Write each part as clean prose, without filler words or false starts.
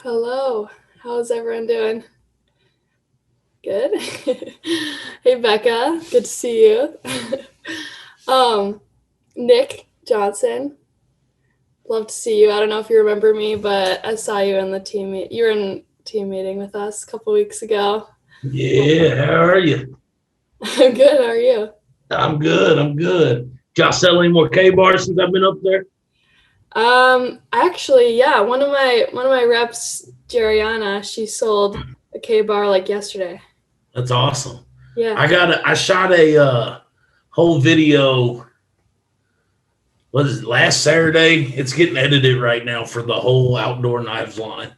Hello. How's everyone doing? Good. Hey Becca, good to see you. um, Nick Johnson, love to see you. I don't know if you remember me, but I saw you in the you were in team meeting with us a couple weeks ago. Yeah, how are you? I'm good. How are you? I'm good. I'm good. Did y'all sell any more K bars since I've been up there? Actually, yeah, one of my reps, Jeriana, she sold a K bar like yesterday. That's awesome. Yeah. I shot a whole video. What is it? Last Saturday. It's getting edited right now for the whole outdoor knives line.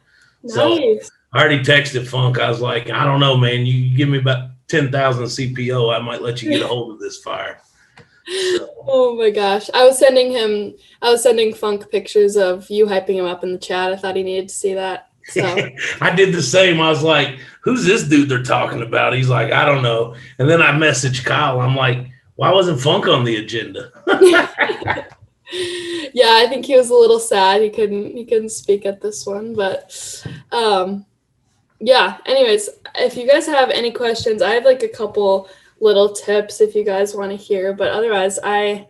So Nice. I already texted Funk. I was like, I don't know, man. You give me about 10,000 CPO, I might let you get a hold of this fire. So Oh my gosh. I was sending Funk pictures of you hyping him up in the chat. I thought he needed to see that. So, I did the same. I was like, who's this dude they're talking about? He's like, I don't know. And then I messaged Kyle. I'm like, why wasn't Funk on the agenda? yeah, I think he was a little sad he couldn't speak at this one, but um yeah, anyways, if you guys have any questions, I have like a couple little tips if you guys want to hear, but otherwise I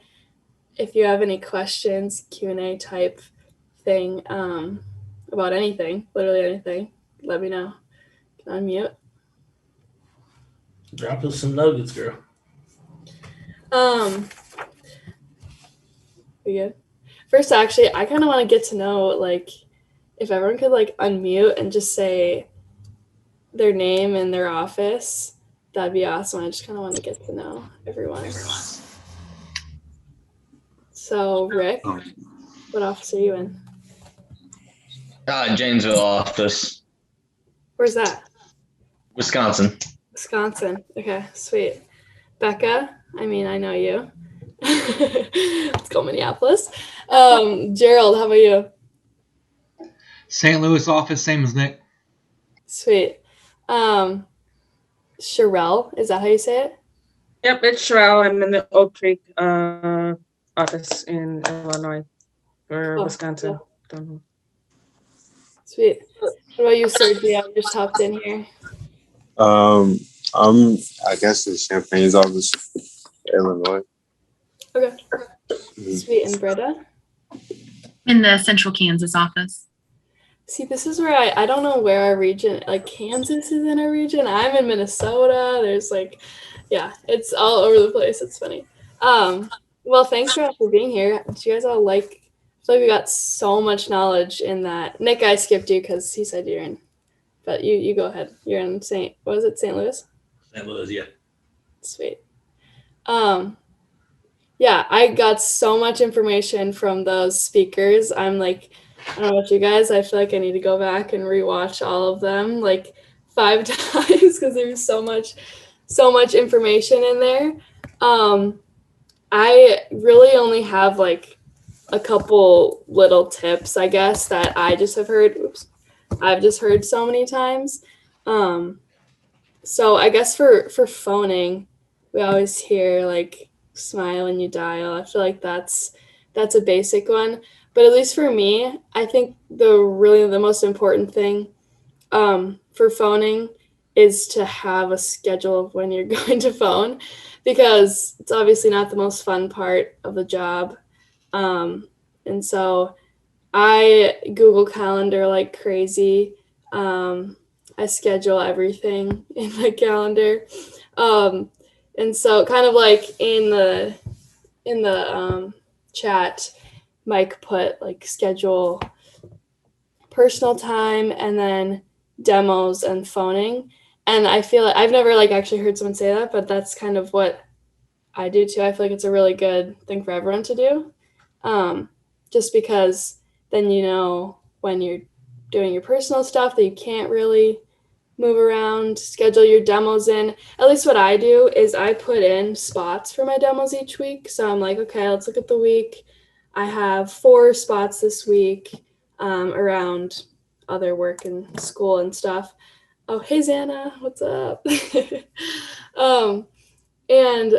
if you have any questions, Q&A type thing about anything, literally anything, let me know. Can I unmute? Drop us some nuggets, girl. Um, we good? First, actually, I kind of want to get to know, like, if everyone could, like, unmute and just say their name and their office, that'd be awesome. I just kind of want to get to know everyone. So, Rick, Oh, what office are you in? Janesville office, Where's that? Wisconsin. Wisconsin. Okay, sweet. Becca, I mean, I know you. Let's go Minneapolis. Gerald, how about you? St. Louis office, same as Nick. Sweet. Um, Sherelle, is that how you say it? Yep, it's Sherelle. I'm in the Oak Creek office in Illinois or Oh, Wisconsin. cool. Don't know. Sweet. What about you, Sergio? I just hopped in here. Um, I'm, I guess, in Champagne's office, Illinois. Okay. Mhm. Sweet. And Britta? In the Central Kansas office. See, this is where I don't know where our region, like Kansas is in our region. I'm in Minnesota. There's like, yeah, it's all over the place. It's funny. Well, thanks for being here. Do you guys all like, I feel like we got so much knowledge in that. Nick, I skipped you because he said you're in, but you go ahead. You're in what was it, St. Louis? St. Louis, yeah. Sweet. Um, yeah, I got so much information from those speakers. I'm like, I don't know about you guys. I feel like I need to go back and rewatch all of them like 5 times because there's so much information in there. I really only have like a couple little tips, I guess, that I just have heard. Oops, I've just heard so many times. Um, so I guess for phoning, we always hear like smile when you dial. I feel like that's a basic one. But at least for me, I think the most important thing for phoning is to have a schedule of when you're going to phone because it's obviously not the most fun part of the job. And so I Google Calendar like crazy. I schedule everything in my calendar. Um, and so kind of like in the chat, Mike put like schedule personal time and then demos and phoning. And I feel like I've never like actually heard someone say that, but that's kind of what I do too. I feel like it's a really good thing for everyone to do. Just because then you know when you're doing your personal stuff that you can't really move around, schedule your demos in. At least what I do is I put in spots for my demos each week. So I'm like, okay, let's look at the week. I have 4 spots this week around other work and school and stuff. Oh, hey, Xana, what's up? um, and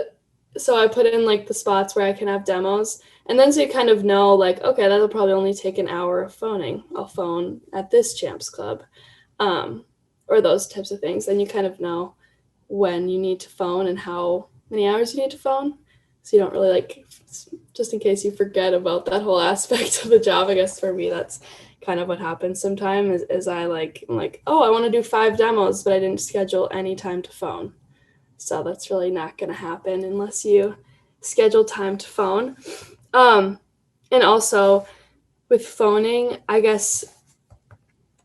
so I put in like the spots where I can have demos. And then so you kind of know like, okay, that'll probably only take an hour of phoning. I'll phone at this Champs Club, or those types of things. Then you kind of know when you need to phone and how many hours you need to phone. So you don't really like, just in case you forget about that whole aspect of the job. I guess for me, that's kind of what happens sometimes is I'm like, oh, I want to do 5 demos, but I didn't schedule any time to phone. So that's really not going to happen unless you schedule time to phone. And also with phoning, I guess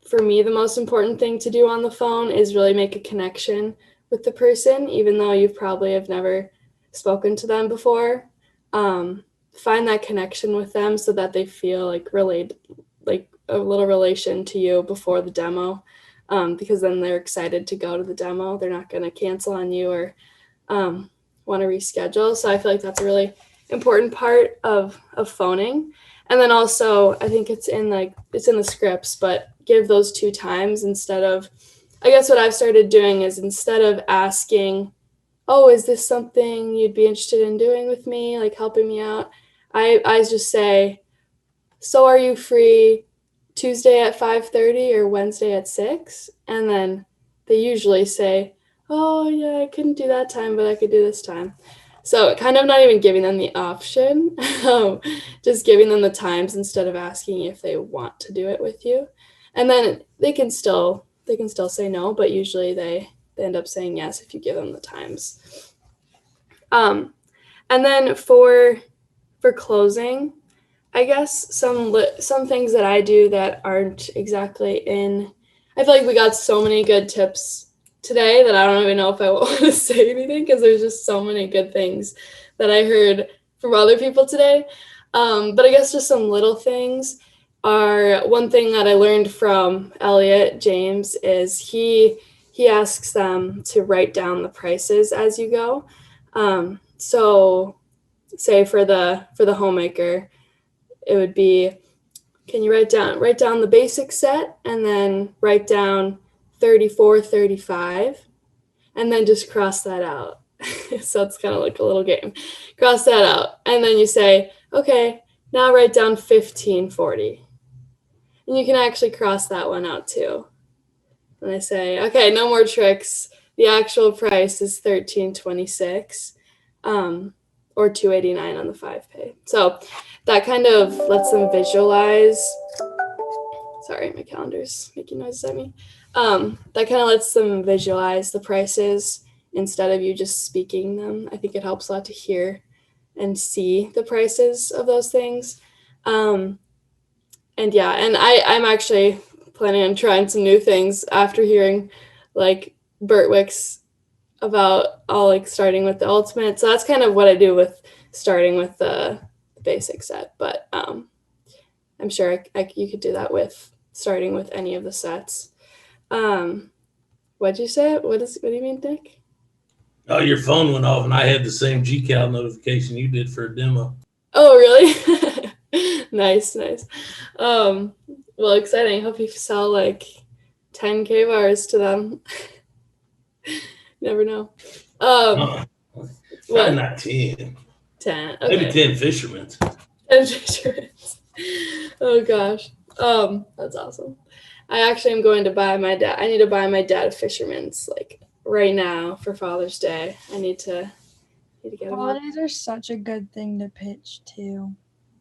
for me, the most important thing to do on the phone is really make a connection with the person, even though you probably have never spoken to them before. Find that connection with them so that they feel like related, like a little relation to you before the demo, because then they're excited to go to the demo. They're not going to cancel on you or want to reschedule. So I feel like that's a really important part of phoning. And then also, I think it's in the scripts, but give those 2 times instead of, I guess what I've started doing is instead of asking, oh, is this something you'd be interested in doing with me, like helping me out? I just say, so are you free Tuesday at 5:30 or Wednesday at 6? And then they usually say, oh, yeah, I couldn't do that time, but I could do this time. So kind of not even giving them the option, just giving them the times instead of asking if they want to do it with you. And then they can still say no, but usually they end up saying yes if you give them the times. And then for closing, I guess some things that I do that aren't exactly in. I feel like we got so many good tips today that I don't even know if I want to say anything because there's just so many good things that I heard from other people today. But I guess just some little things are one thing that I learned from Elliot James is he asks them to write down the prices as you go. So say for the homemaker, it would be, can you write down the basic set and then write down 34.35 and then just cross that out. So it's kind of like a little game. Cross that out and then you say, okay, now write down 15.40. And you can actually cross that one out too. And I say, okay, no more tricks. The actual price is $13.26, or $2.89 on the 5-pay. So that kind of lets them visualize. Sorry, my calendar's making noises at me. That kind of lets them visualize the prices instead of you just speaking them. I think it helps a lot to hear and see the prices of those things. And yeah, and I'm actually planning on trying some new things after hearing like Bertwick's about all like starting with the ultimate. So that's kind of what I do with starting with the basic set. But I'm sure you could do that with starting with any of the sets. What'd you say? What do you mean, Nick? Oh, your phone went off, and I had the same GCal notification you did for a demo. Oh, really? Nice. Well, exciting. Hope you sell like 10K bars to them. Never know. Probably What? not 10. 10. Okay. Maybe 10 fishermen's. 10 fishermen's. Oh gosh. That's awesome. I actually am going to buy my dad. I need to buy my dad a fisherman's like right now for Father's Day. I need to get him one. Holidays are such a good thing to pitch too.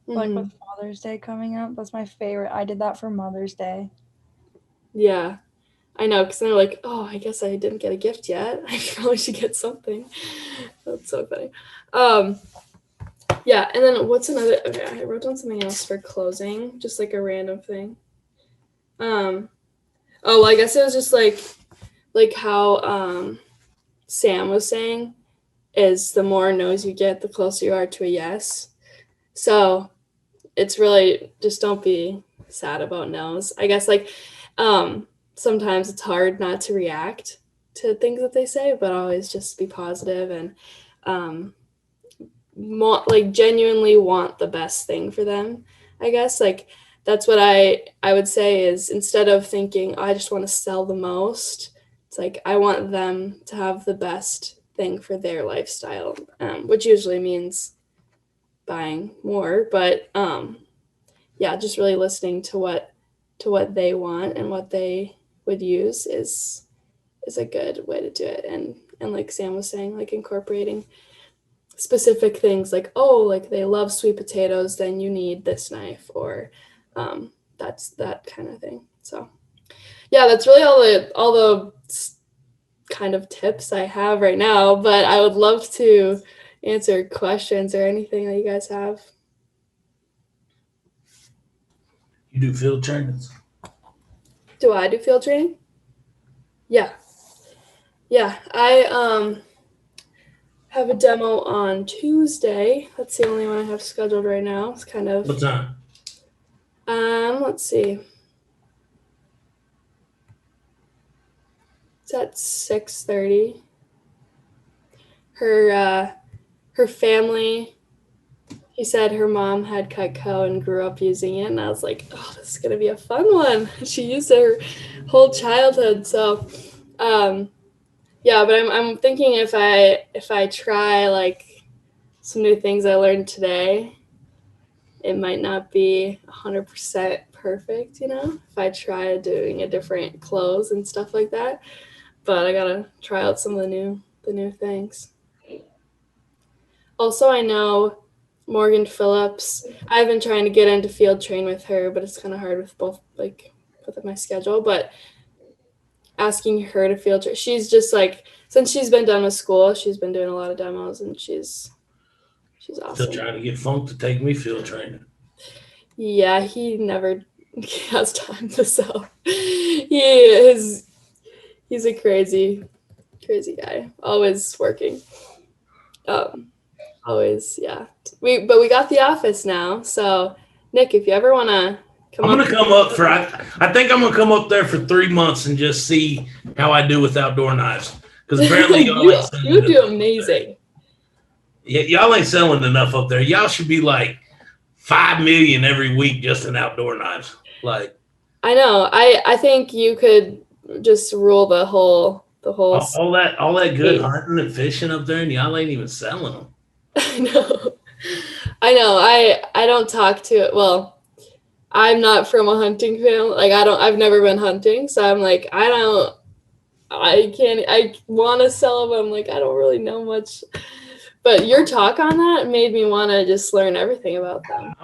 Like with Father's Day coming up, that's my favorite. I did that for Mother's Day. Yeah, I know, because they're like, oh, I guess I didn't get a gift yet. I probably should get something. That's so funny. Yeah, and then what's another? Okay, I wrote down something else for closing, just like a random thing. Oh, well, I guess it was just like how Sam was saying, is the more no's you get, the closer you are to a yes. So it's really just don't be sad about no's. I guess like sometimes it's hard not to react to things that they say, but always just be positive and like genuinely want the best thing for them. I guess like that's what I would say is instead of thinking, oh, I just want to sell the most, it's like I want them to have the best thing for their lifestyle, which usually means buying more. But yeah, just really listening to what they want and what they would use is a good way to do it. And like Sam was saying, like incorporating specific things like, oh, like they love sweet potatoes, then you need this knife, or that's that kind of thing. So yeah, that's really all the kind of tips I have right now, but I would love to answer questions or anything that you guys have. You do field trainings? Do I do field training? Yeah. I have a demo on Tuesday. That's the only one I have scheduled right now. It's kind of What time? Let's see. It's at 6:30. Her family, he said her mom had Cutco and grew up using it, and I was like, oh, this is gonna be a fun one. She used it her whole childhood. So yeah, but I'm thinking if I try like some new things I learned today, it might not be 100% perfect, if I try doing a different clothes and stuff like that. But I gotta try out some of the new things. Also, I know Morgan Phillips. I've been trying to get into field train with her, but it's kind of hard with both, like, with my schedule. But asking her to field train, she's just like, since she's been done with school, she's been doing a lot of demos, and she's awesome. Still trying to get Funk to take me field training. Yeah, he never has time to sell. He's a crazy guy. Always working. Always, yeah. We got the office now. So Nick, if you ever want to come I'm gonna come up for. I think I'm gonna come up there for 3 months and just see how I do with outdoor knives. Because apparently you do amazing. Yeah, y'all ain't selling enough up there. Y'all should be like $5 million every week just in outdoor knives. Like, I know. I think you could just rule the whole. all that good hunting and fishing up there, and y'all ain't even selling them. I know. I don't talk to it. Well, I'm not from a hunting family. Like, I've never been hunting, so I'm like, I want to sell them. I'm like, I don't really know much. But your talk on that made me want to just learn everything about them.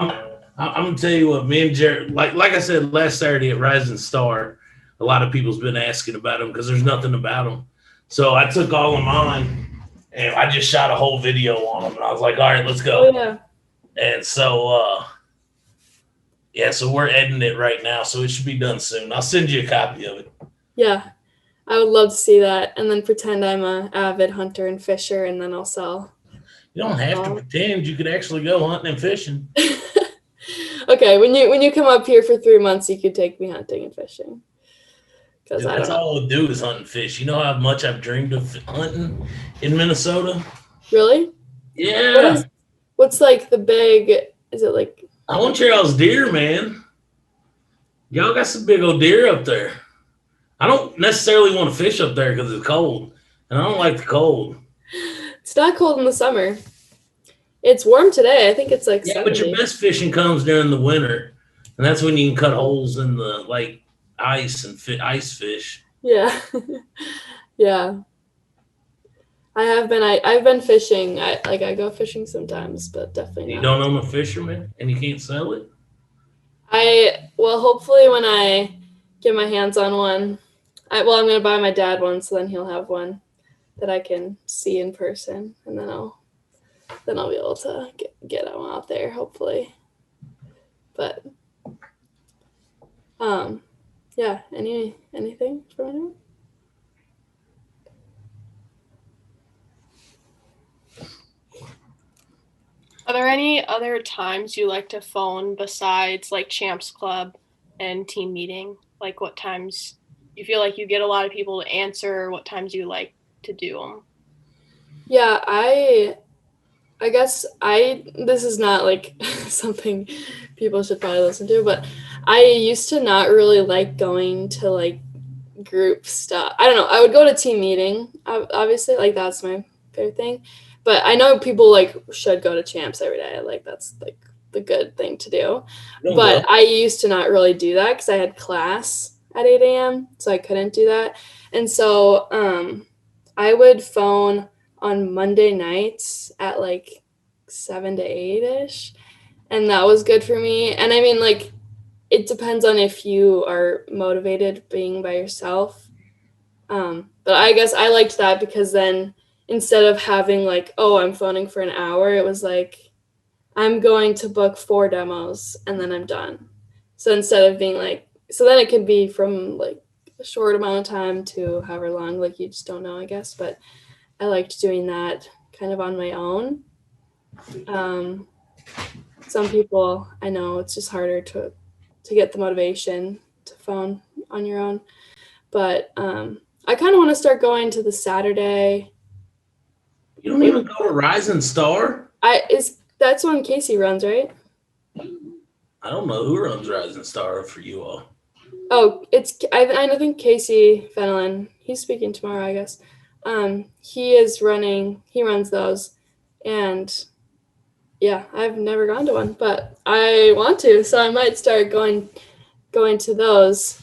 I'm gonna tell you what, me and Jared, like I said last Saturday at Rising Star, a lot of people's been asking about them because there's nothing about them. So I took all of mine and I just shot a whole video on them. And I was like, all right, let's go. Oh, yeah. And so, so we're editing it right now. So it should be done soon. I'll send you a copy of it. Yeah, I would love to see that, and then pretend I'm a avid hunter and fisher, and then I'll sell. You don't have to pretend. You could actually go hunting and fishing. Okay, when you come up here for 3 months, you could take me hunting and fishing. Because that's all I do is hunt and fish. You know how much I've dreamed of hunting in Minnesota? Really? Yeah. What's like the big? Is it like? I want y'all's deer, man. Y'all got some big old deer up there. I don't necessarily want to fish up there because it's cold, and I don't like the cold. It's not cold in the summer. It's warm today. I think it's like 70. But your best fishing comes during the winter, and that's when you can cut holes in the ice and ice fish. Yeah, yeah. I've been fishing. I go fishing sometimes, but definitely not. You don't own a fisherman, and you can't sell it. Hopefully when I get my hands on one, I'm gonna buy my dad one, so then he'll have one that I can see in person, and then I'll be able to get them out there, hopefully. But yeah. Anything from anyone? Are there any other times you like to phone besides like Champs Club and team meeting? Like what times you feel like you get a lot of people to answer? What times you like to do them? Yeah, I guess this is not like something people should probably listen to, but I used to not really like going to like group stuff. I don't know. I would go to team meeting, obviously, like that's my their thing. But I know people like should go to champs every day. Like that's like the good thing to do. Don't But go. I used to not really do that because I had class at 8 a.m. So I couldn't do that. And so I would phone on Monday nights at like 7 to 8-ish. And that was good for me. And I mean, like, it depends on if you are motivated being by yourself. But I guess I liked that because then instead of having like, oh, I'm phoning for an hour, it was like, I'm going to book 4 demos and then I'm done. So instead of being like, so then it could be from like a short amount of time to however long, like you just don't know, I guess. But I liked doing that kind of on my own. Some people, I know it's just harder to get the motivation to phone on your own. But I kind of want to start going to the Saturday. You don't even go to Rising Star? That's when Casey runs, right? I don't know who runs Rising Star for you all. Oh, I think Casey Fenelon. He's speaking tomorrow, I guess. He runs those, and yeah, I've never gone to one, but I want to, so I might start going to those.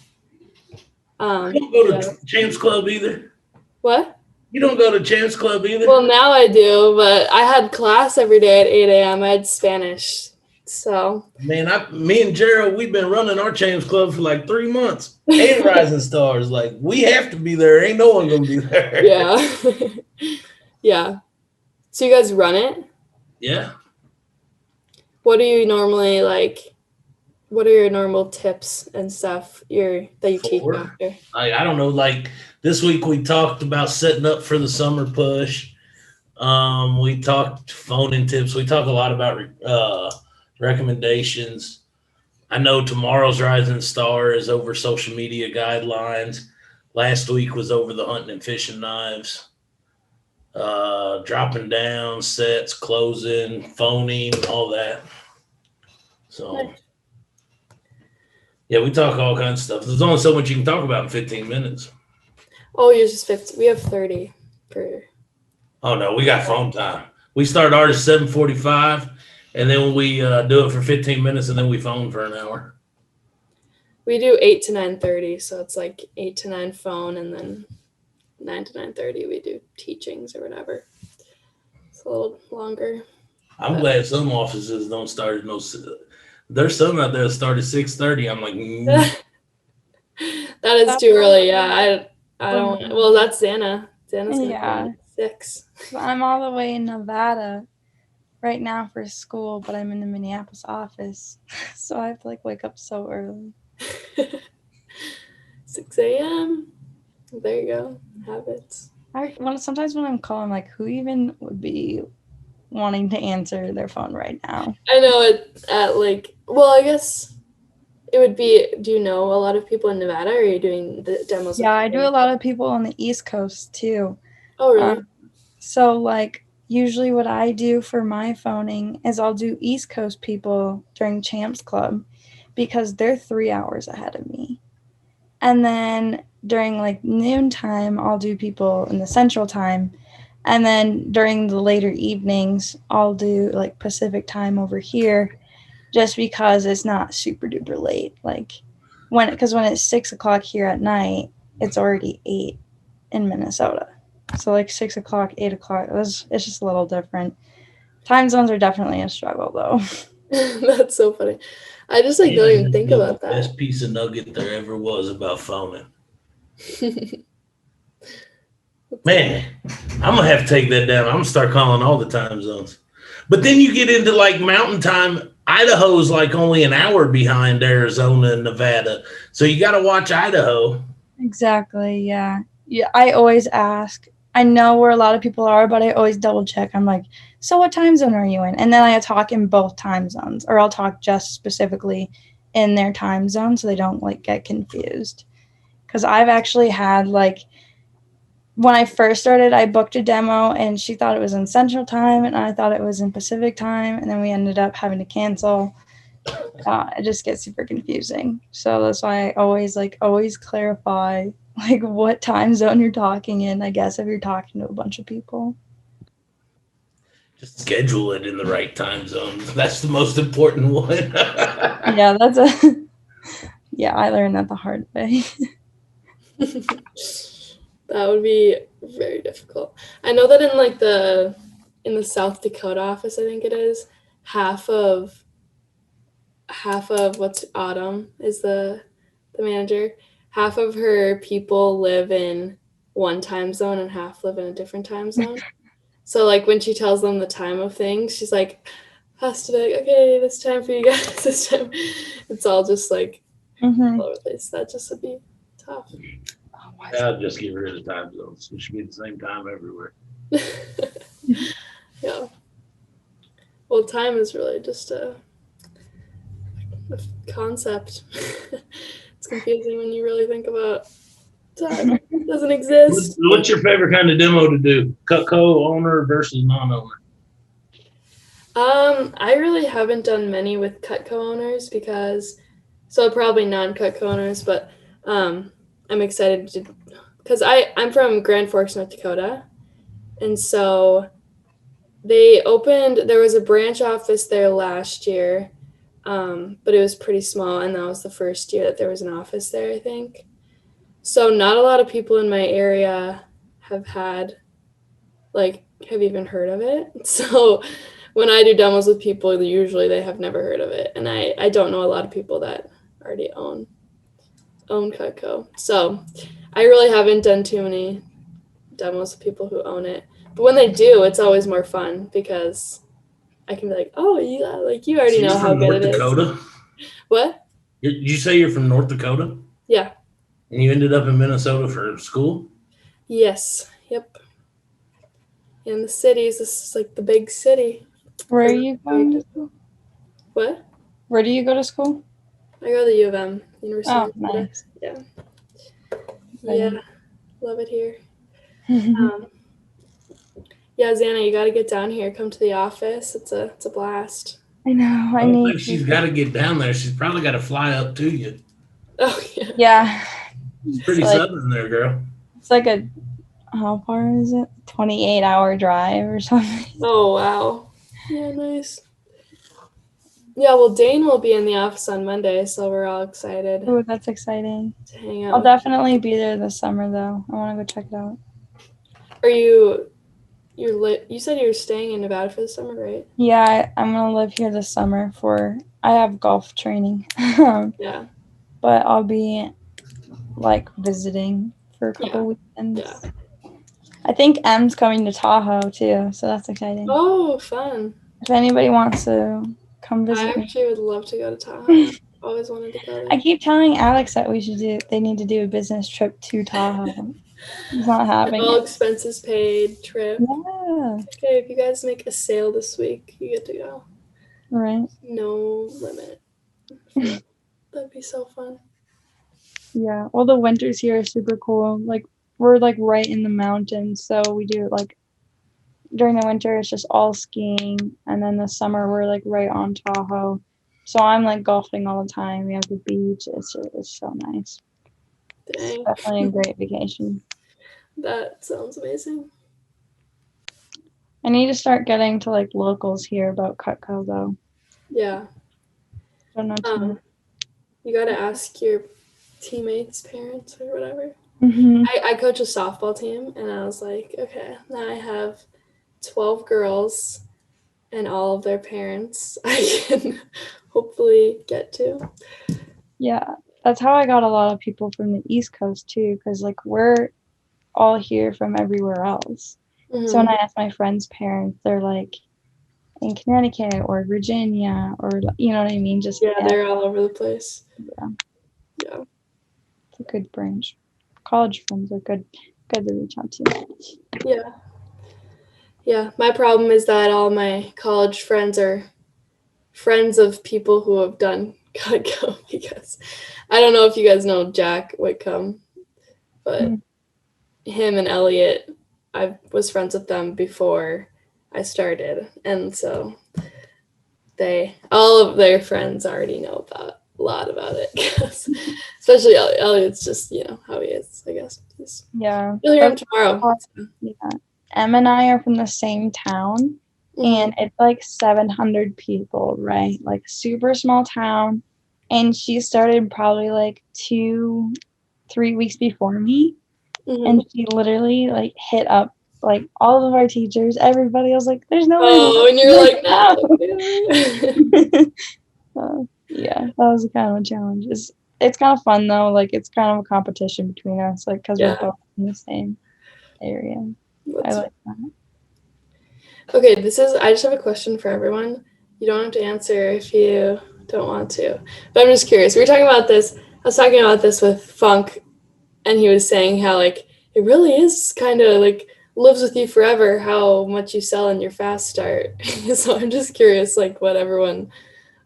You don't go to Champs Club either? What? You don't go to Champs Club either? Well, now I do, but I had class every day at 8 a.m. I had Spanish, so. Man, me and Gerald, we've been running our Champs Club for like 3 months. And Rising Stars, like we have to be there. Ain't no one gonna be there. Yeah. Yeah. So you guys run it? Yeah. What do you normally like? What are your normal tips and stuff that you teach after? I don't know. Like this week, we talked about setting up for the summer push. We talked phoning tips. We talk a lot about recommendations. I know tomorrow's Rising Star is over social media guidelines. Last week was over the hunting and fishing knives. Dropping down, sets, closing, phoning, all that. So, yeah, we talk all kinds of stuff. There's only so much you can talk about in 15 minutes. Oh, you're just 50. We have 30 per. Oh, no, we got phone time. We start ours at 7:45, and then we do it for 15 minutes, and then we phone for an hour. We do 8 to 9:30, so it's like 8 to 9 phone, and then 9 to 9:30 we do teachings or whatever. It's a little longer. I'm glad some offices don't start at no. There's some out there that start at 6:30. I'm like, That is too early. Yeah, I don't. Well, that's Xana. Xana's gonna Yeah. be 6. I'm all the way in Nevada right now for school, but I'm in the Minneapolis office, so I have to like wake up so early. 6 a.m. There you go. Habits. Sometimes when I'm calling, I'm like, who even would be wanting to answer their phone right now? I know it at like. Well, I guess it would be. Do you know a lot of people in Nevada? Or are you doing the demos? Yeah, I do a lot of people on the East Coast too. Oh, really? So like usually what I do for my phoning is I'll do East Coast people during Champs Club because they're 3 hours ahead of me. And then during like noontime, I'll do people in the Central Time. And then during the later evenings, I'll do like Pacific Time over here just because it's not super duper late. Like because when it's 6 o'clock here at night, it's already 8 in Minnesota. So like 6 o'clock, 8 o'clock, it's just a little different. Time zones are definitely a struggle though. That's so funny. I just like don't even think about the that. best piece of nugget there ever was about phoning. Man, I'm gonna have to take that down. I'm gonna start calling all the time zones. But then you get into like mountain time. Idaho's like only an hour behind Arizona and Nevada. So you gotta watch Idaho. Exactly, yeah. Yeah, I always ask. I know where a lot of people are, but I always double check. I'm like, so what time zone are you in? And then I talk in both time zones, or I'll talk just specifically in their time zone so they don't like get confused. Because I've actually had like, when I first started, I booked a demo and she thought it was in Central Time and I thought it was in Pacific Time. And then we ended up having to cancel. It just gets super confusing. So that's why I always clarify like what time zone you're talking in, I guess, if you're talking to a bunch of people. Just schedule it in the right time zone. That's the most important one. Yeah, yeah, I learned that the hard way. That would be very difficult. I know that in the South Dakota office, I think it is, half of what's Autumn is the manager. Half of her people live in one time zone and half live in a different time zone. So like when she tells them the time of things, she's like has to be like, okay, this time for you guys, this time. It's all just like Mm-hmm. all over the place. That just would be tough. I'll just get rid of time zones. It should be the same time everywhere. Yeah. Well, time is really just a concept. It's confusing when you really think about time. It doesn't exist. What's your favorite kind of demo to do? Cutco owner versus non-owner? I really haven't done many with Cutco owners so probably non-Cutco owners, but I'm excited to, because I'm from Grand Forks, North Dakota, and so there was a branch office there last year, but it was pretty small, and that was the first year that there was an office there, I think. So not a lot of people in my area have even heard of it. So when I do demos with people, usually they have never heard of it, and I don't know a lot of people that already own Cutco. So I really haven't done too many demos with people who own it. But when they do, it's always more fun because I can be like, oh yeah, like you already know how good it is. North Dakota? What? Did you say you're from North Dakota? Yeah. And you ended up in Minnesota for school? Yes. Yep. In the cities, this is like the big city. Where are you going to school? What? Where do you go to school? I go to the U of M, University Oh, of Minnesota. nice. Yeah. Exciting. Yeah. Love it here. Yeah, Xana, you got to get down here. Come to the office. It's a blast. I know. I don't think she's got to get down there. She's probably got to fly up to you. Oh yeah. Yeah. It's pretty southern there, girl. It's like how far is it? 28-hour drive or something. Oh wow. Yeah, nice. Yeah, well, Dane will be in the office on Monday, so we're all excited Oh, that's exciting. to hang out. I'll definitely be there this summer, though. I want to go check it out. Are you said you were staying in Nevada for the summer, right? Yeah, I'm going to live here this summer I have golf training. Yeah. But I'll be, visiting for a couple weekends. Yeah. I think Em's coming to Tahoe, too, so that's exciting. Oh, fun. If anybody wants to come visit I me. actually would love to go to Tahoe. Always wanted to go there. I keep telling Alex that they need to do a business trip to Tahoe. He's not having All it. expenses paid trip. Yeah. Okay, if you guys make a sale this week, you get to go. Right. No limit. That'd be so fun. Yeah. Well, the winters here are super cool. We're right in the mountains, so we do during the winter it's just all skiing, and then the summer we're right on Tahoe. So I'm golfing all the time. We have the beach. It's so nice. Dang. It's definitely a great vacation. That sounds amazing. I need to start getting to locals here about Cutco though. Yeah. Don't know too much. You gotta ask your teammates' parents or whatever. Mm-hmm. I coach a softball team, and I was like, okay, now I have 12 girls and all of their parents I can hopefully get to. Yeah, that's how I got a lot of people from the East Coast too, because we're all here from everywhere else. Mm-hmm. So when I ask my friends' parents, they're in Connecticut or Virginia or you know what I mean? Just they're all over the place. Yeah. It's a good branch. College friends are good to reach out to. Yeah. Yeah. My problem is that all my college friends are friends of people who have done Cutco, because I don't know if you guys know Jack Whitcomb, but him and Elliot, I was friends with them before I started, and so all of their friends already know a lot about it, especially Elliot. Elliot's just how he is, I guess. Yeah. You'll hear him tomorrow. Yeah. Em and I are from the same town, and it's like 700 people, right? Like super small town. And she started probably like 2-3 weeks before me. Mhm. And she literally like hit up like all of our teachers, everybody. I was like, there's no way. Oh, and you're like, no. Yeah, that was kind of a challenge. It's kind of fun though. Like it's kind of a competition between us, like because we're both in the same area. I like that. Okay, I just have a question for everyone. You don't have to answer if you don't want to. But I'm just curious. We were talking about this. I was talking about this with Funk, and he was saying how like it really is kind of like lives with you forever how much you sell in your fast start. So I'm just curious like what everyone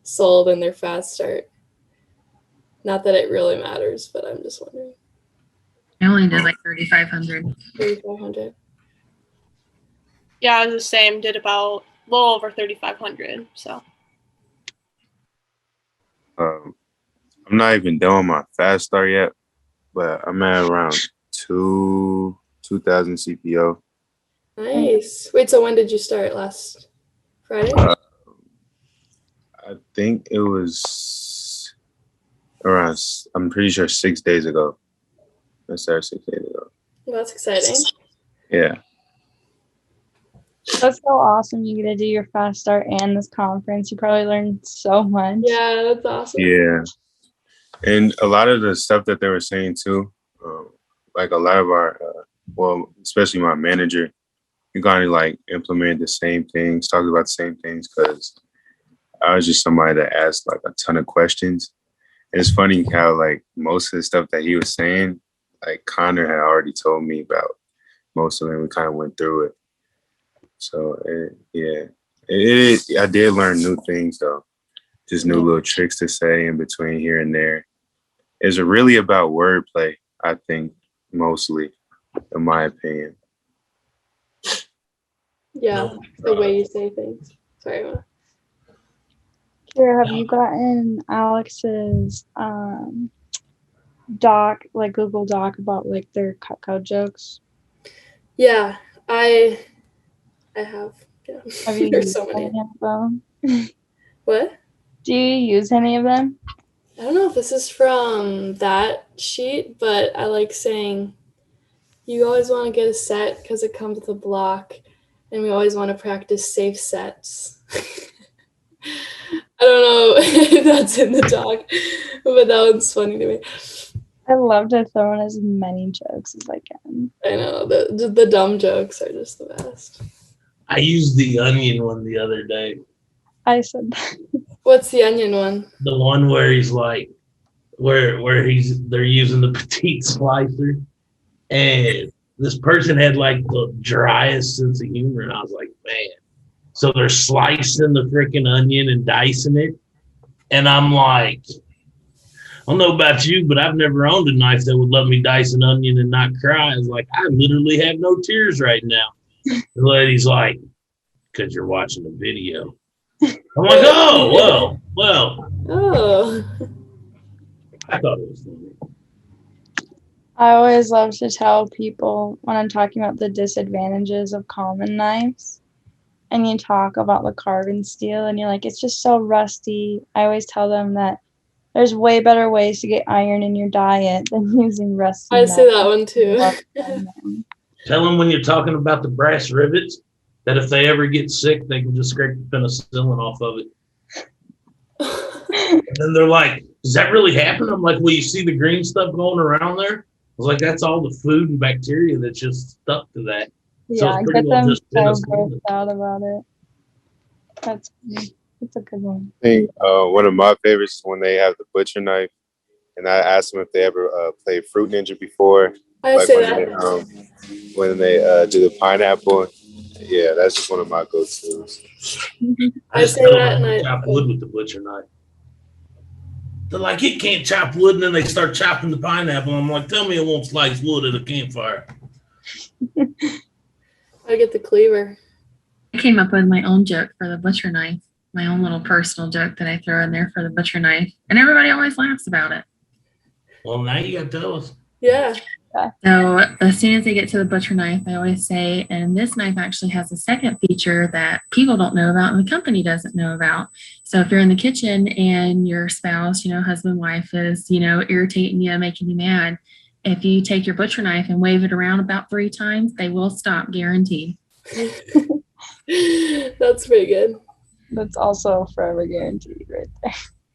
sold in their fast start. Not that it really matters, but I'm just wondering. I only did like 3,500. 3,500. Yeah, I was the same. Did about a little over 3,500. So. I'm not even done with my fast start yet, but I'm at around 2,000 CPO. Nice. Wait, so when did you start? Last Friday? I think it was around, I'm pretty sure 6 days ago. I started 6 days ago. Well, that's exciting. Yeah. That's so awesome. You get to do your fast start and this conference. You probably learned so much. Yeah, that's awesome. Yeah. And a lot of the stuff that they were saying too, like a lot of our, well, especially my manager, he kind of like implemented the same things, talked about the same things, because I was just somebody that asked like a ton of questions. And it's funny how like most of the stuff that he was saying, like Connor had already told me about most of it. We kind of went through it. So I did learn new things though, just new little tricks to say in between here and there. It's really about wordplay, I think, mostly, in my opinion. Yeah, the way you say things. Sorry, Emma. Kiera, have you gotten Alex's doc, like Google Doc, about like their Cutco jokes? Yeah, I have. Yeah. Have you There's used so many. any of them? What? Do you use any of them? I don't know if this is from that sheet, but I like saying, you always want to get a set because it comes with a block, and we always want to practice safe sets. I don't know if that's in the doc, but that one's funny to me. I love to throw in as many jokes as I can. I know, the dumb jokes are just the best. I used the onion one the other day. I said that. What's the onion one? The one where he's like, they're using the petite slicer, and this person had like the driest sense of humor, and I was like, man. So they're slicing the freaking onion and dicing it, and I'm like, I don't know about you, but I've never owned a knife that would let me dice an onion and not cry. I was like, I literally have no tears right now. The lady's like, because you're watching a video. I'm like, oh, well. Oh. I thought it was funny. I always love to tell people when I'm talking about the disadvantages of common knives, and you talk about the carbon steel, and you're like, it's just so rusty. I always tell them that there's way better ways to get iron in your diet than using rusty I knives. say that one too. Tell them when you're talking about the brass rivets that if they ever get sick, they can just scrape the penicillin off of it. And then they're like, does that really happen? I'm like, well, you see the green stuff going around there? I was like, that's all the food and bacteria that's just stuck to that. Yeah, So I it's get pretty well them just so penicillin. grossed out about it. That's a good one. I think one of my favorites is when they have the butcher knife, and I asked them if they ever played Fruit Ninja before. I say When they do the pineapple. Yeah, that's just one of my go-tos. I just tell them to chop wood with the butcher knife. They're like, it can't chop wood, and then they start chopping the pineapple. I'm like, tell me it won't slice wood at a campfire. I get the cleaver. I came up with my own joke for the butcher knife, my own little personal joke that I throw in there for the butcher knife, and everybody always laughs about it. Well, now you got to tell us. Yeah. So as soon as they get to the butcher knife, I always say, and this knife actually has a second feature that people don't know about and the company doesn't know about. So if you're in the kitchen and your spouse, husband, wife is, irritating you, making you mad, if you take your butcher knife and wave it around about 3 times, they will stop, guaranteed. That's pretty good. That's also forever guaranteed right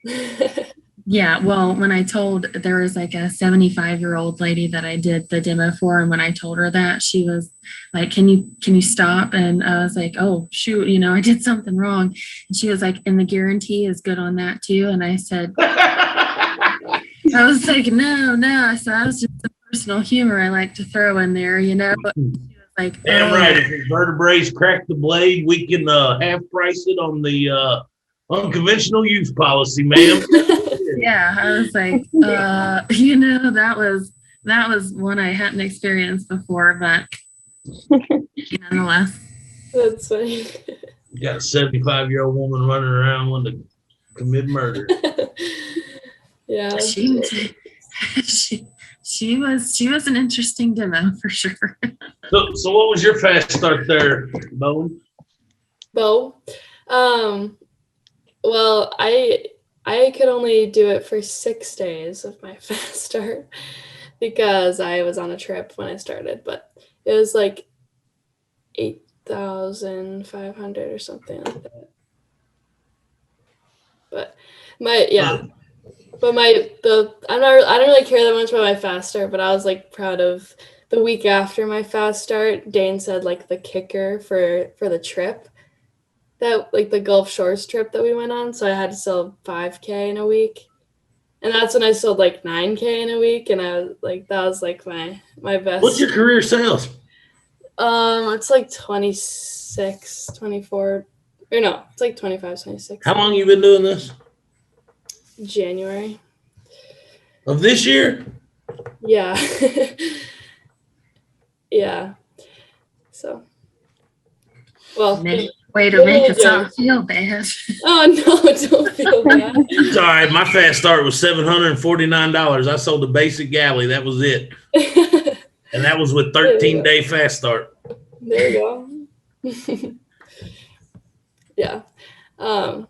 there. Yeah, well, when I told, there was like a 75-year-old lady that I did the demo for, and when I told her that, she was like, can you stop? And I was like, oh shoot, I did something wrong. And she was like, and the guarantee is good on that too. And I said, I was like, no. So that was just the personal humor I like to throw in there, But she was like, Damn right. If your vertebrae crack the blade, we can half price it on the unconventional use policy, ma'am. Yeah, I was like, that was one I hadn't experienced before, but nonetheless. That's funny. You got a 75-year-old woman running around wanting to commit murder. Yeah. She was an interesting demo for sure. So what was your fast start there, Bo? Well, I could only do it for 6 days of my fast start because I was on a trip when I started, but it was like 8,500 or something like that. But I don't really care that much about my fast start, but I was like proud of the week after my fast start. Dane said like the kicker for the trip, that like the Gulf Shores trip that we went on. So I had to sell 5K in a week, and that's when I sold like 9K in a week, and I was like, that was like my best. What's your career sales? It's like 26, 24, or no, it's like 25, 26. How long you been doing this? January. Of this year? Yeah. Yeah. So. Well. Way to make us all feel bad. Oh no, don't feel bad. It's all right. My fast start was $749. I sold the basic galley. That was it. And that was with 13-day fast start. There you go. Yeah. I'm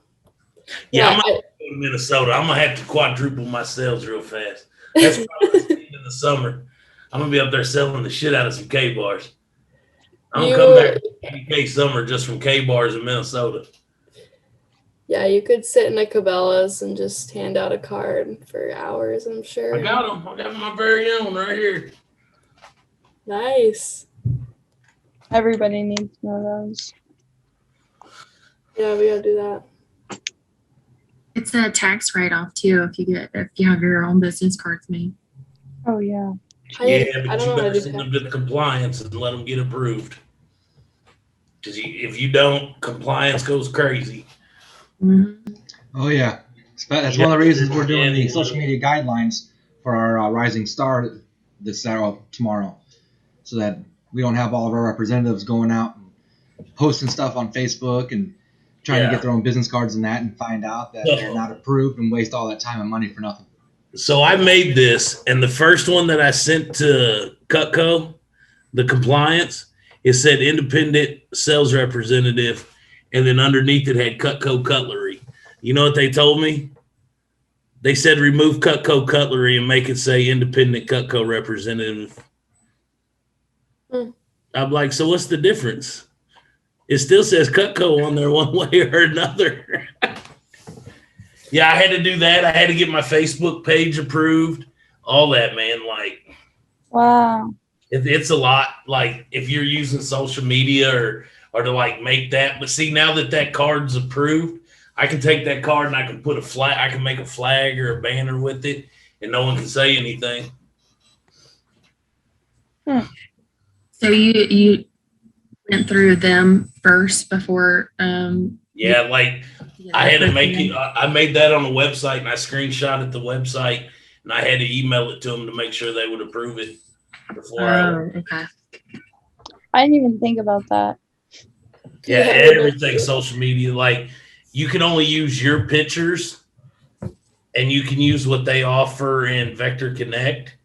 going to Minnesota. I'm going to have to quadruple my sales real fast. That's probably in the summer. I'm going to be up there selling the shit out of some K-bars. I'm going to come back to K summer just from K-bars in Minnesota. Yeah, you could sit in a Cabela's and just hand out a card for hours, I'm sure. I got them. I got my very own right here. Nice. Everybody needs to know those. Yeah, we gotta do that. It's a tax write-off too if you have your own business cards made. Oh yeah. But you better send them to the compliance and let them get approved. Because if you don't, compliance goes crazy. Mm-hmm. Oh yeah, that's one of the reasons we're doing the social media guidelines for our Rising Star this tomorrow, so that we don't have all of our representatives going out and posting stuff on Facebook and trying to get their own business cards and that, and find out that they're not approved and waste all that time and money for nothing. So I made this, and the first one that I sent to Cutco, the compliance, it said independent sales representative, and then underneath it had Cutco cutlery. You know what they told me? They said remove Cutco cutlery and make it say independent Cutco representative. I'm like, so what's the difference? It still says Cutco on there one way or another. Yeah, I had to do that. I had to get my Facebook page approved. All that, man. Like, wow. It's a lot. Like, if you're using social media or to like make that. But see, now that card's approved, I can take that card and I can put a flag. I can make a flag or a banner with it, and no one can say anything. So you went through them first before. Yeah, like I had to make it. I made that on the website, and I screenshotted the website, and I had to email it to them to make sure they would approve it before. Okay. I didn't even think about that. Yeah, everything social media. Like, you can only use your pictures, and you can use what they offer in Vector Connect.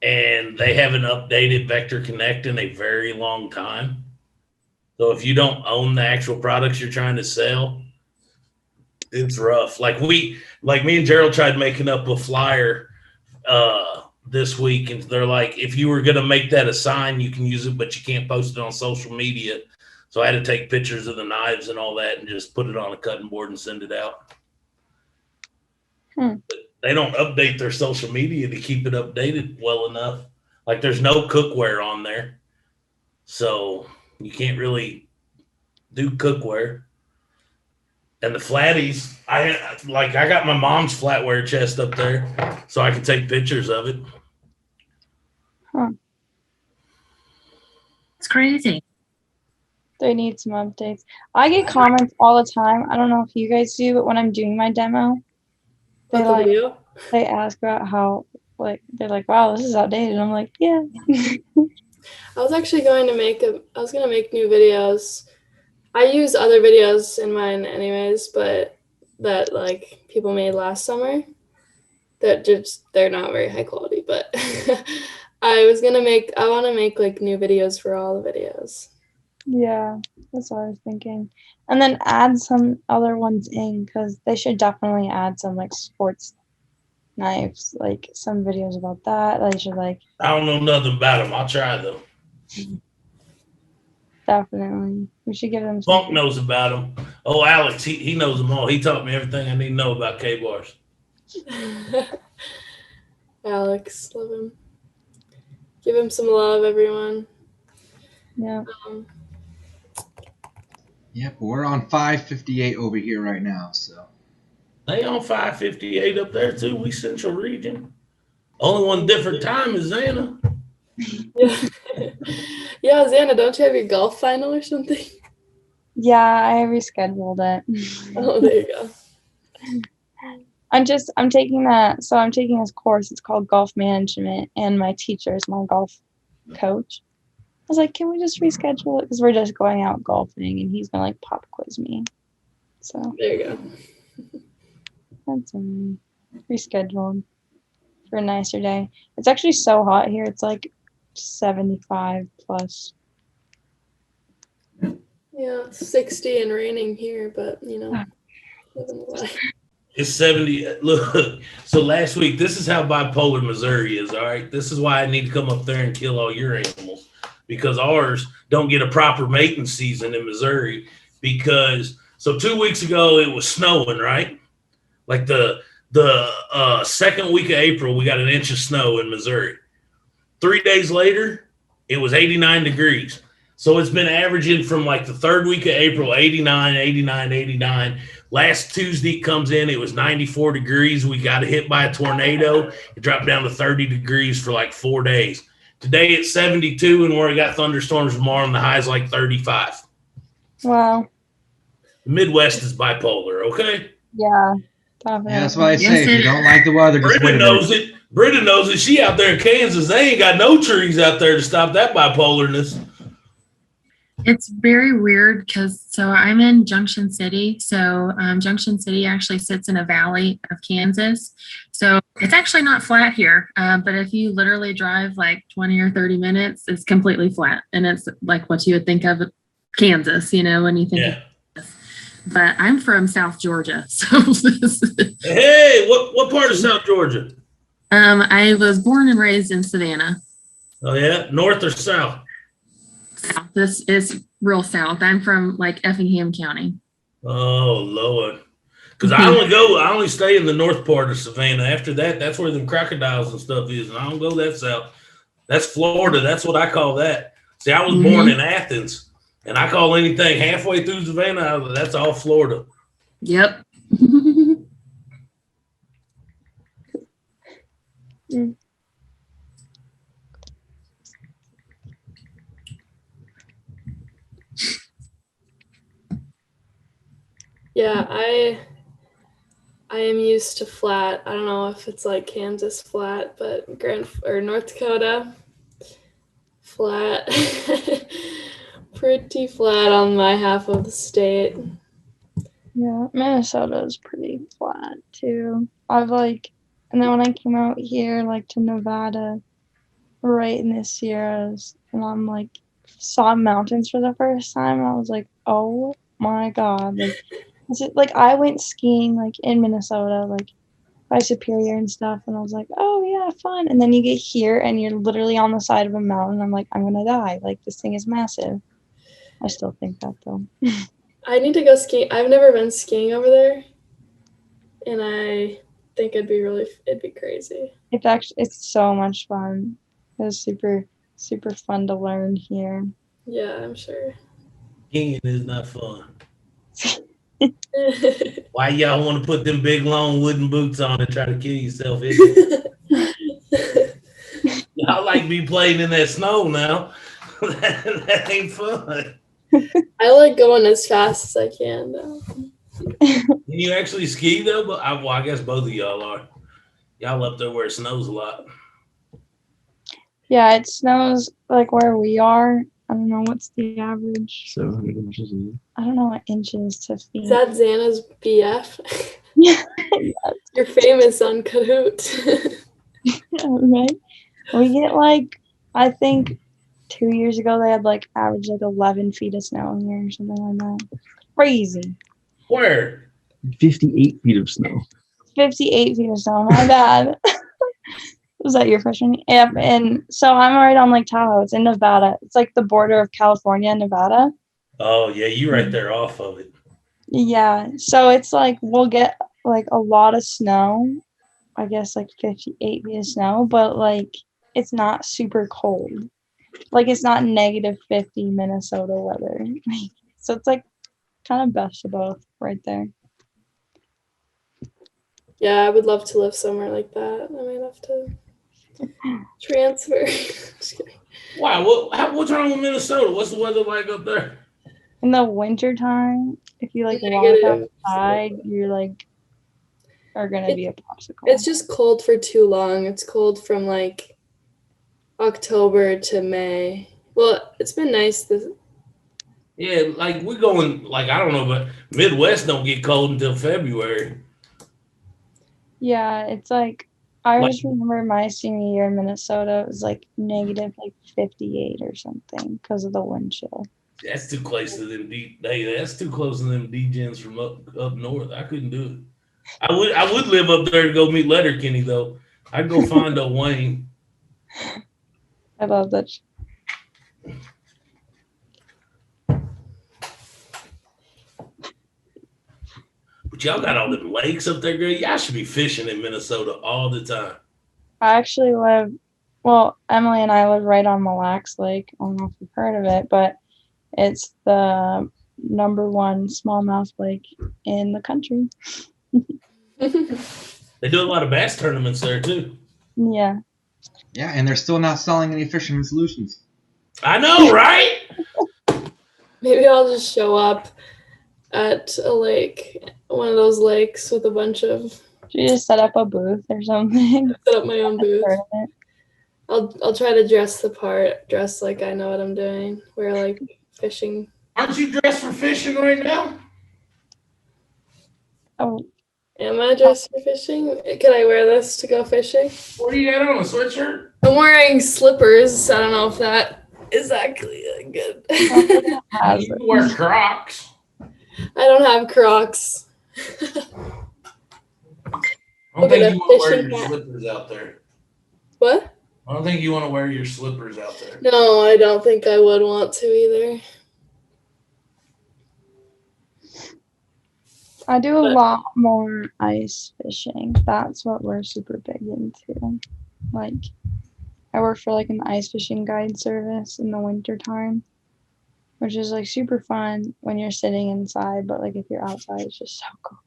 and they haven't updated Vector Connect in a very long time. So if you don't own the actual products you're trying to sell, it's rough. Like me and Gerald tried making up a flyer this week, and they're like, if you were gonna make that a sign, you can use it, but you can't post it on social media. So I had to take pictures of the knives and all that and just put it on a cutting board and send it out. But they don't update their social media to keep it updated well enough. Like there's no cookware on there. So you can't really do cookware. And the flatties, I got my mom's flatware chest up there so I can take pictures of it. It's crazy. They need some updates. I get comments all the time. I don't know if you guys do, but when I'm doing my demo, they ask about how they're like, wow, this is outdated. I'm like, yeah. I was actually going to make new videos. I use other videos in mine anyways, but that like people made last summer that they're not very high quality, but I want to make like new videos for all the videos. Yeah, that's what I was thinking. And then add some other ones in, because they should definitely add some like sports knives, like some videos about that. They should I don't know nothing about them. I'll try though. Definitely. We should give them Funk knows about them. Oh, Alex, he knows them all. He taught me everything I need to know about K-bars. Alex, love him. Give him some love, everyone. Yeah. Yep, we're on 558 over here right now, so. They on 558 up there too. We Central Region. Only one different time is Xana. Yeah, Xana, don't you have your golf final or something? Yeah, I rescheduled it. Oh, there you go. I'm taking that. So I'm taking this course. It's called golf management, and my teacher is my golf coach. I was like, can we just reschedule it? Because we're just going out golfing, and he's gonna like pop quiz me. So there you go. That's rescheduled for a nicer day. It's actually so hot here. It's like 75 plus. Yeah, it's 60 and raining here, but living the life. It's 70. Look, so last week, this is how bipolar Missouri is, all right? This is why I need to come up there and kill all your animals, because ours don't get a proper mating season in Missouri. So 2 weeks ago, it was snowing, right? Like the second week of April, we got an inch of snow in Missouri. 3 days later, it was 89 degrees. So it's been averaging from like the third week of April, 89, 89, 89. Last Tuesday comes in, it was 94 degrees. We got hit by a tornado. It dropped down to 30 degrees for like 4 days. Today it's 72, and we got thunderstorms tomorrow, and the high's like 35. Wow. The Midwest is bipolar, okay? Yeah. Definitely. Yeah, that's why I say, if you don't like the weather, just Britta knows it. Britta knows it. She out there in Kansas. They ain't got no trees out there to stop that bipolarness. It's very weird because I'm in Junction City. So Junction City actually sits in a valley of Kansas. So it's actually not flat here. But if you literally drive like 20 or 30 minutes, it's completely flat. And it's like what you would think of Kansas, when you think of this. But I'm from South Georgia. So hey, what part of South Georgia? I was born and raised in Savannah. Oh yeah, north or south? South. This is real south. I'm from like Effingham County. Oh Lord, because I only stay in the north part of Savannah. After that, that's where the crocodiles and stuff is, and I don't go that south. That's Florida. That's what I call that. See, I was born in Athens, and I call anything halfway through Savannah, that's all Florida. Yep. Yeah, I am used to flat. I don't know if it's like Kansas flat, but North Dakota flat. Pretty flat on my half of the state. Yeah, Minnesota is pretty flat too. And then when I came out here, like to Nevada, right in the Sierras, and I'm like saw mountains for the first time, and I was like, oh my god, like is it like I went skiing like in Minnesota, like by Superior and stuff, and I was like, oh yeah, fun. And then you get here and you're literally on the side of a mountain. I'm like, I'm gonna die. Like this thing is massive. I still think that though. I need to go skiing. I've never been skiing over there, and I think it'd be crazy. It's so much fun. It was super fun to learn here. Yeah, I'm sure. Skiing is not fun. Why y'all want to put them big long wooden boots on and try to kill yourself? Y'all like be playing in that snow now. that ain't fun. I like going as fast as I can though. Can you actually ski though? But I guess both of y'all are. Y'all up there where it snows a lot. Yeah, it snows like where we are. I don't know what's the average. 700 inches a year. I don't know what inches to feet. Is that Xana's BF? Yeah. You're famous on Kahoot. Right? We get like, I think 2 years ago they had like average like 11 feet of snow in here or something like that. Crazy. Where? 58 feet of snow. 58 feet of snow. My bad. Was that your freshman? Yep. And so I'm right on Lake Tahoe. It's in Nevada. It's like the border of California and Nevada. Oh yeah, you right there off of it. Yeah. So it's like we'll get like a lot of snow. I guess like 58 feet of snow, but like it's not super cold. Like it's not -50 Minnesota weather. So it's like kind of best of both right there. Yeah, I would love to live somewhere like that. I might have to transfer. Just kidding. Wow, what's wrong with Minnesota? What's the weather like up there? In the winter time, if you like walk Negative. outside, you're like are gonna be a popsicle. It's just cold for too long. It's cold from like October to May. Well, it's been nice this. Yeah, like we're going like I don't know, but Midwest don't get cold until February. Yeah, it's like I Like- just remember my senior year in Minnesota, it was like negative like 58 or something because of the wind chill. That's too close to them. That's too close to them degens from up north. I couldn't do it. I would live up there to go meet Letterkenny though. I'd go find a Wayne. I love that. But y'all got all them lakes up there, girl. Y'all should be fishing in Minnesota all the time. I actually live, well, Emily and I live right on Mille Lacs Lake. I don't know if you've heard of it, but it's the #1 smallmouth lake in the country. They do a lot of bass tournaments there too. Yeah. Yeah, and they're still not selling any fisherman solutions. I know, right? Maybe I'll just show up at a lake, one of those lakes with a bunch of. Should you just set up a booth or something? Set up my own booth. Tournament. I'll try to dress the part, dress like I know what I'm doing. Wear like fishing. Aren't you dressed for fishing right now? Oh, Am I dressed for fishing? Can I wear this to go fishing? What do you got on? A sweatshirt? I'm wearing slippers. I don't know if that is actually good. has You it. wear Crocs. I don't have Crocs. I don't Look at think you want to wear fishing your hat. slippers out there. What? I don't think you want to wear your slippers out there. No, I don't think I would want to either. I do a But- lot more ice fishing. That's what we're super big into. Like, I work for like an ice fishing guide service in the winter time, which is like super fun when you're sitting inside, but like if you're outside, it's just so cool.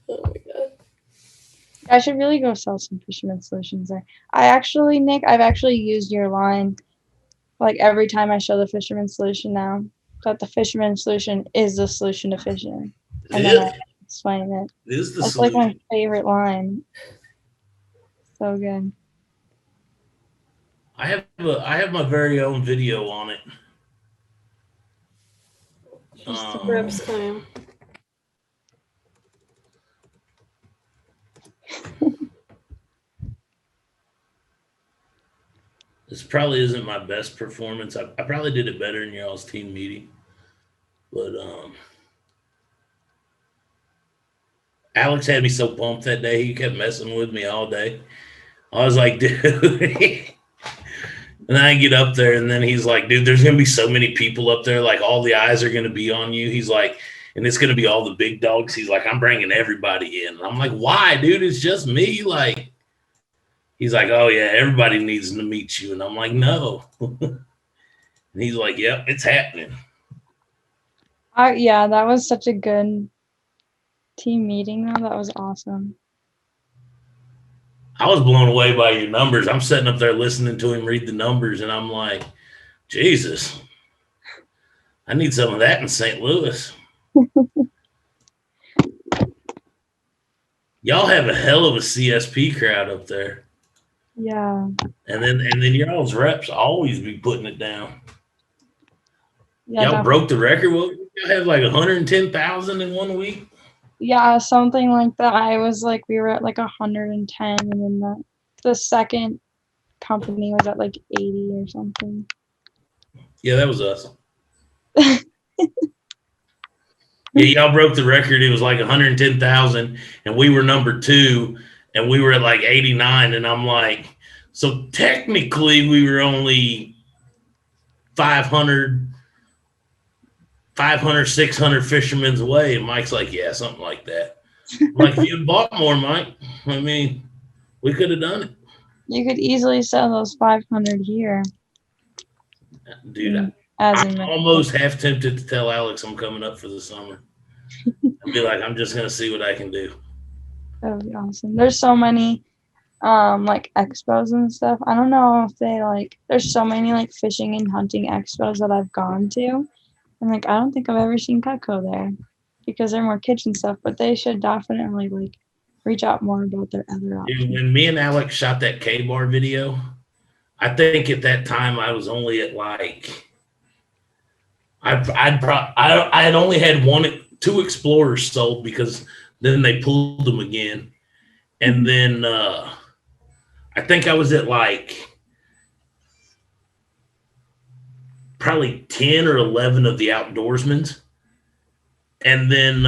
Oh my god. I should really go sell some fisherman solutions there. Nick, I've actually used your line like every time I show the fisherman solution now. That the fisherman solution is the solution to fishing. And then I explain it. It is the That's like solution. my favorite line. So good. I have my very own video on it. Just the reps time. This probably isn't my best performance. I probably did it better in y'all's team meeting. But Alex had me so pumped that day. He kept messing with me all day. I was like, dude. And I get up there, and then he's like, dude, there's going to be so many people up there. Like, all the eyes are going to be on you. He's like, and it's going to be all the big dogs. He's like, I'm bringing everybody in. And I'm like, why, dude? It's just me. Like, he's like, oh, yeah, everybody needs to meet you. And I'm like, no. And he's like, yep, it's happening. Yeah, that was such a good team meeting, though. That was awesome. I was blown away by your numbers. I'm sitting up there listening to him read the numbers, and I'm like, Jesus, I need some of that in St. Louis. Y'all have a hell of a CSP crowd up there. Yeah. And then y'all's reps always be putting it down. Yeah, Y'all broke the record. What, y'all have like 110,000 in 1 week? Yeah, something like that. We were at like 110, and then the second company was at like 80 or something. Yeah, that was us. Yeah, y'all broke the record. It was like 110,000, and we were number 2, and we were at like 89. And I'm like, so technically we were only 500, 600 fishermen's away. And Mike's like, yeah, something like that. I'm like, if you had bought more, Mike, I mean, we could have done it. You could easily sell those 500 here. Dude, I'm almost half tempted to tell Alex I'm coming up for the summer. I'd be like, I'm just going to see what I can do. That would be awesome. There's so many like expos and stuff. I don't know if they there's so many like fishing and hunting expos that I've gone to. And like I don't think I've ever seen Cutco there because they're more kitchen stuff, but they should definitely like reach out more about their other options. Dude, when me and Alex shot that K-Bar video, I think at that time I was only at like I had only had 2 Explorers sold because then they pulled them again. And then I think I was at like probably 10 or 11 of the Outdoorsmans. And then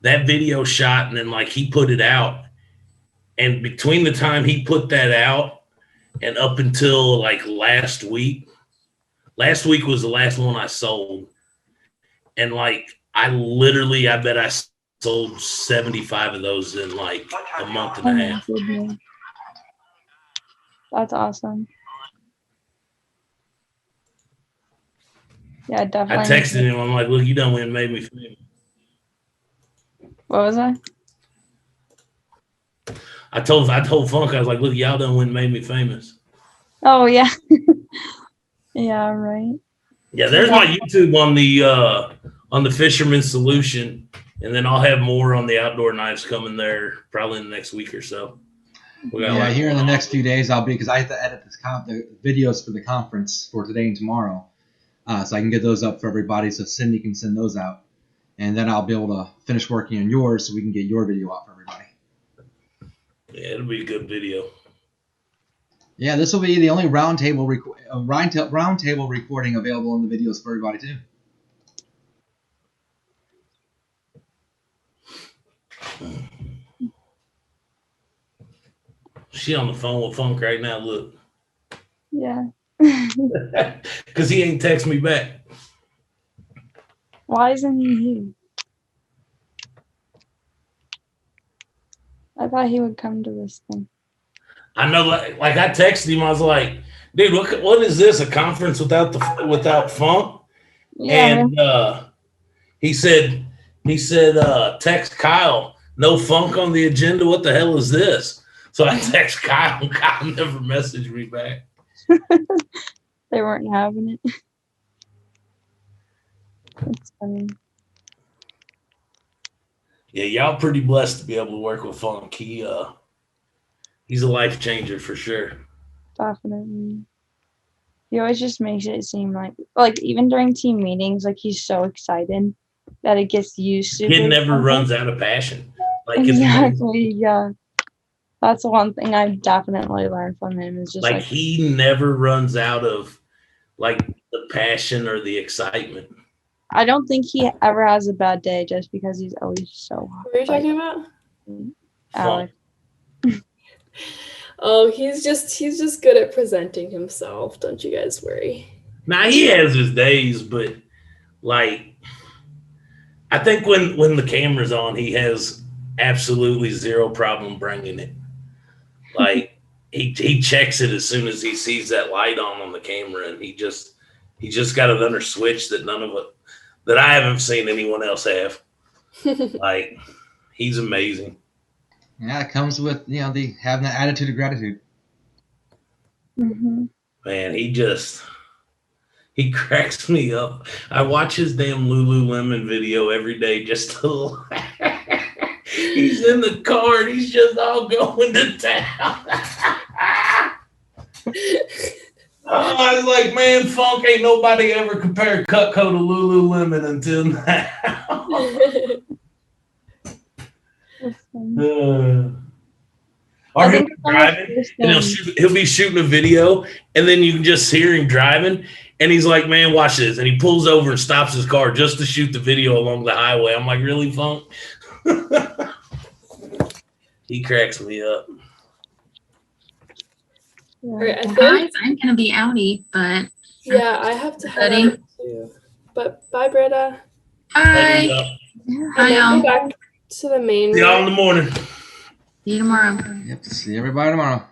that video shot, and then like he put it out. And between the time he put that out and up until like last week was the last one I sold. And like I bet I sold 75 of those in like a month and a half. That's awesome. Yeah, definitely. I texted him. I'm like, look, you done win made me famous. What was I? I told Funk, I was like, look, y'all done win made me famous. Oh yeah. Yeah, right. Yeah, there's my YouTube on the Fisherman's Solution, and then I'll have more on the outdoor knives coming there probably in the next week or so. Yeah, here in the next few days I'll be, because I have to edit the videos for the conference for today and tomorrow, so I can get those up for everybody so Cindy can send those out, and then I'll be able to finish working on yours so we can get your video out for everybody. Yeah, it'll be a good video. Yeah, this will be the only roundtable recording available in the videos for everybody too. She on the phone with Funk right now. Look. Yeah. Because he ain't text me back. Why isn't he here? I thought he would come to this thing. I know, like I texted him. I was like, "Dude, what is this? A conference without Funk?" Yeah. And he said, text Kyle. No Funk on the agenda. What the hell is this? So I text Kyle. And Kyle never messaged me back. They weren't having it. That's funny. Yeah, y'all pretty blessed to be able to work with Funk. He's a life changer for sure. Definitely. He always just makes it seem like even during team meetings, like he's so excited that it gets used to. He never runs out of passion. Like exactly, yeah. That's the one thing I've definitely learned from him is just Like like he never runs out of like the passion or the excitement. I don't think he ever has a bad day just because he's always so What are you talking about? Alex. Oh, he's just good at presenting himself. Don't you guys worry. Now he has his days, but like I think when the camera's on, he has absolutely zero problem bringing it. Like he checks it as soon as he sees that light on the camera, and he just got another switch that none of it that I haven't seen anyone else have. Like he's amazing. Yeah, it comes with the having that attitude of gratitude. Mm-hmm. Man, he cracks me up. I watch his damn Lululemon video every day just to laugh. He's in the car and he's just all going to town. I was like, man, Funk ain't nobody ever compared Cutco to Lululemon until now. Or he'll be driving and he'll be shooting a video, and then you can just hear him driving, and he's like, man, watch this. And he pulls over and stops his car just to shoot the video along the highway. I'm like, really, Funk? He cracks me up. Alright, Guys, I'm gonna be outie, but yeah, I have to head out too. But bye, Britta. bye. And then go back to the main. See y'all in the morning. See you tomorrow. Yep. See everybody tomorrow.